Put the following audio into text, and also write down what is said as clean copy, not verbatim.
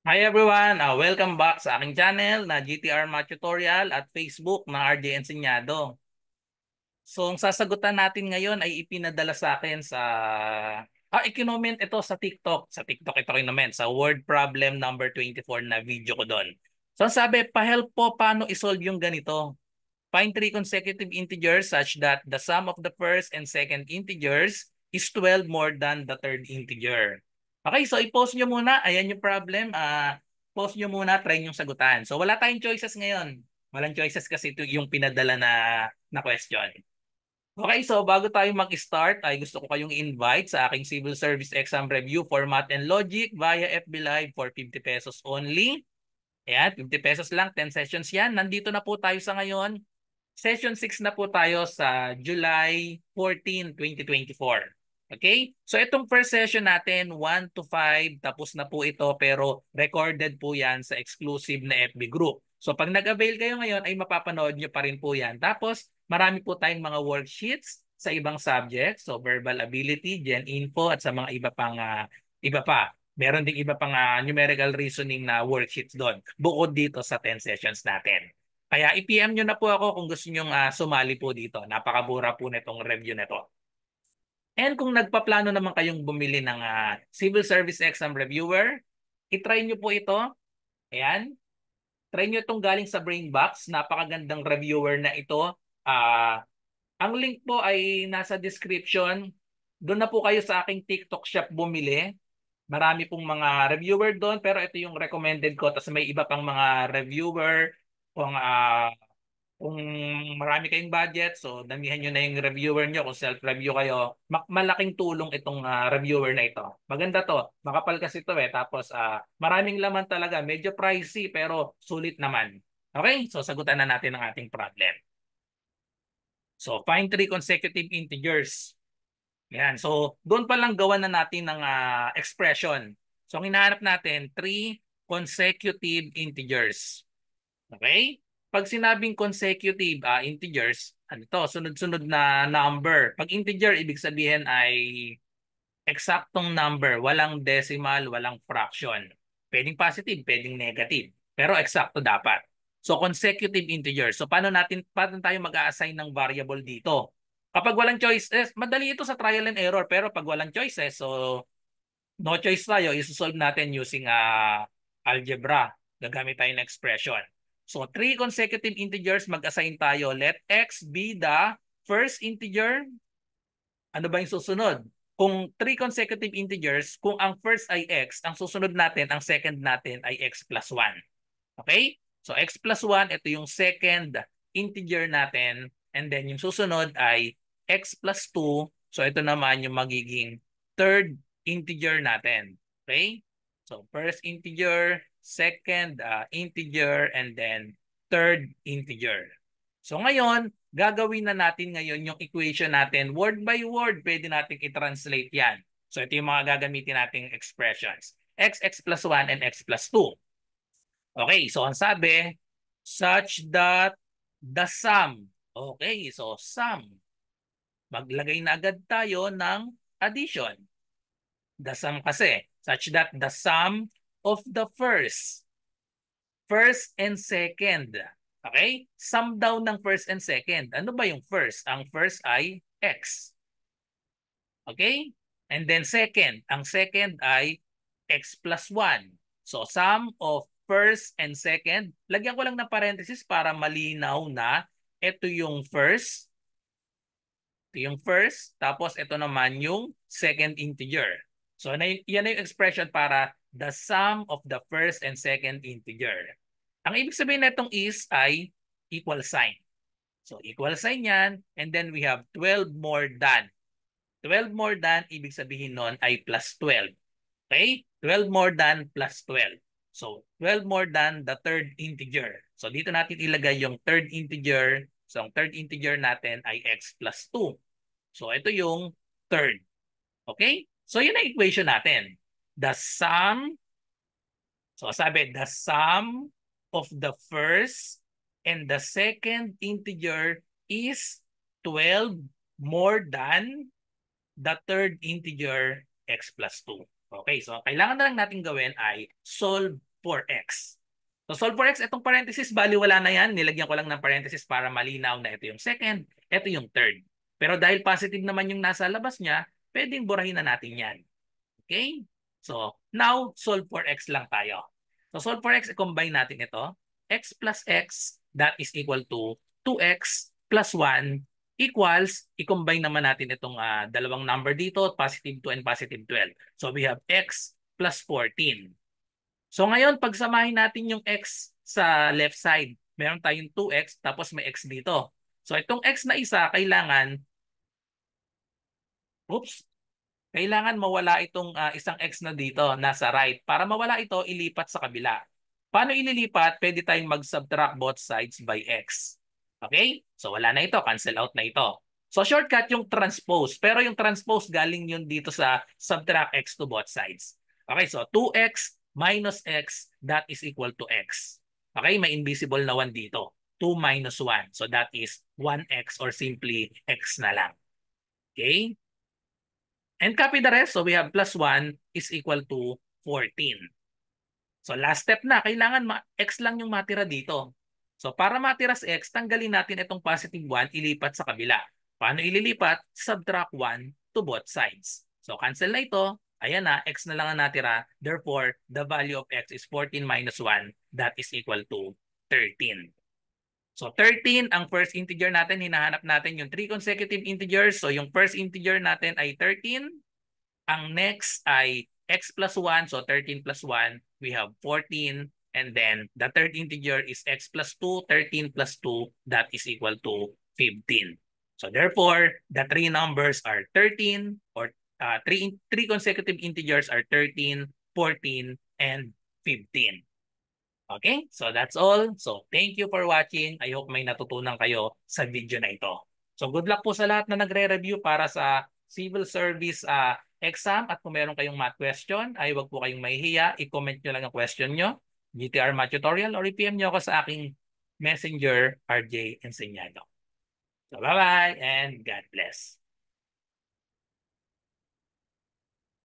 Hi everyone! Welcome back sa aking channel na GTR Math Tutorial at Facebook na RJ Enseñado. So, ang sasagutan natin ngayon ay ipinadala sa akin sa... ikinoment ito sa TikTok. Sa TikTok ito rin naman, sa word problem number 24 na video ko doon. So, ang sabi, pa-help po paano isolve yung ganito. Find three consecutive integers such that the sum of the first and second integers is 12 more than the third integer. Okay, so i-pause nyo muna. Ayan yung problem. Pause nyo muna, try nyo sagutan. So wala tayong choices ngayon. Walang choices kasi ito yung pinadala na question. Okay, so bago tayo mag-start, ay gusto ko kayong invite sa aking Civil Service Exam Review for Math and Logic via FB Live for 50 pesos only. Ayan, 50 pesos lang, 10 sessions yan. Nandito na po tayo sa ngayon. Session 6 na po tayo sa July 14, 2024. Okay? So itong first session natin, 1 to 5, tapos na po ito pero recorded po yan sa exclusive na FB group. So pag nag-avail kayo ngayon ay mapapanood nyo pa rin po yan. Tapos marami po tayong mga worksheets sa ibang subjects. So verbal ability, gen info at sa mga iba pa. Meron ding iba pang numerical reasoning na worksheets doon. Bukod dito sa 10 sessions natin. Kaya i-PM nyo na po ako kung gusto nyo sumali po dito. Napakabura po nitong review nito. And kung nagpaplano naman kayong bumili ng Civil Service Exam Reviewer, itry nyo po ito. Ayan. Try nyo itong galing sa Brainbox. Napakagandang reviewer na ito. Ang link po ay nasa description. Doon na po kayo sa aking TikTok shop bumili. Marami pong mga reviewer doon pero ito yung recommended ko. Tapos may iba pang mga reviewer kung marami kayong budget, so damihan nyo na yung reviewer nyo. Kung self-review kayo, malaking tulong itong reviewer na ito. Maganda to. Makapal kasi ito eh. Tapos maraming laman talaga. Medyo pricey pero sulit naman. Okay? So sagutan na natin ang ating problem. So find three consecutive integers. Yan. So doon pa lang gawa na natin ng expression. So ang hinahanap natin, three consecutive integers. Okay? Pag sinabing consecutive integers, ano to? Sunod-sunod na number. Pag integer, ibig sabihin ay eksaktong number. Walang decimal, walang fraction. Pwedeng positive, pwedeng negative. Pero eksakto dapat. So consecutive integers. So paano tayo mag-a-assign ng variable dito? Kapag walang choices, madali ito sa trial and error. Pero pag walang choices, so no choice tayo, isosolve natin using algebra. Gagamit tayo ng expression. So, three consecutive integers, mag-assign tayo. Let x be the first integer. Ano ba yung susunod? Kung three consecutive integers, kung ang first ay x, ang susunod natin, ang second natin ay x plus 1. Okay? So, x plus 1, ito yung second integer natin. And then yung susunod ay x plus 2. So, ito naman yung magiging third integer natin. Okay? So, first integer, second integer, and then third integer. So, ngayon, gagawin na natin ngayon yung equation natin. Word by word, pwede natin i-translate yan. So, ito yung mga gagamitin nating expressions. X plus 1, and x plus 2. Okay, so ang sabi, such that the sum. Okay, so sum. Maglagay na agad tayo ng addition. The sum kasi, such that the sum of the first and second. Okay? Sum daw ng first and second. Ano ba yung first? Ang first ay x. Okay? And then second. Ang second ay x plus 1. So sum of first and second. Lagyan ko lang ng parenthesis para malinaw na ito yung first. Ito yung first. Tapos ito naman yung second integer. So yan na yung expression para the sum of the first and second integer. Ang ibig sabihin na itong is ay equal sign. So equal sign yan. And then we have 12 more than. 12 more than, ibig sabihin nun ay plus 12. Okay? 12 more than plus 12. So 12 more than the third integer. So dito natin ilagay yung third integer. So ang third integer natin ay x plus 2. So ito yung third. Okay? So yun ang equation natin. The sum, so sabi, the sum of the first and the second integer is 12 more than the third integer x plus 2. Okay, so kailangan na lang natin gawin ay solve for x. So solve for x, itong parenthesis, bali wala na yan. Nilagyan ko lang ng parenthesis para malinaw na ito yung second, ito yung third. Pero dahil positive naman yung nasa labas niya, pwedeng burahin na natin yan. Okay? So now, solve for x lang tayo. So solve for x, i-combine natin ito. X plus x, that is equal to 2x plus 1 equals, i-combine naman natin itong dalawang number dito, positive 2 and positive 12. So we have x plus 14. So ngayon, pagsamahin natin yung x sa left side, meron tayong 2x tapos may x dito. So itong x na isa, kailangan mawala itong isang x na dito, nasa right. Para mawala ito, ilipat sa kabila. Paano ililipat? Pwede tayong mag-subtract both sides by x. Okay? So wala na ito, cancel out na ito. So shortcut yung transpose. Pero yung transpose galing yun dito sa subtract x to both sides. Okay, so 2x minus x, that is equal to x. Okay, may invisible na 1 dito. 2 minus 1. So that is 1x or simply x na lang. Okay? And copy the rest. So we have plus 1 is equal to 14. So last step na, kailangan x lang yung matira dito. So para matira sa x, tanggalin natin itong positive 1, ilipat sa kabila. Paano ililipat? Subtract 1 to both sides. So cancel na ito. Ayan na, x na lang ang natira. Therefore, the value of x is 14 minus 1. That is equal to 13. So 13, ang first integer natin, hinahanap natin yung 3 consecutive integers. So yung first integer natin ay 13. Ang next ay x plus 1. So 13 plus 1, we have 14. And then the third integer is x plus 2. 13 plus 2, that is equal to 15. So therefore, the three numbers are 13, or three consecutive integers are 13, 14, and 15. Okay, so that's all. So thank you for watching. I hope may natutunan kayo sa video na ito. So good luck po sa lahat na nagre-review para sa civil service exam, at kung meron kayong math question, ay wag po kayong mahihiya. I-comment nyo lang ang question nyo, GTR Math Tutorial, or i-PM nyo ako sa aking messenger, RJ Enseñado. So bye-bye and God bless.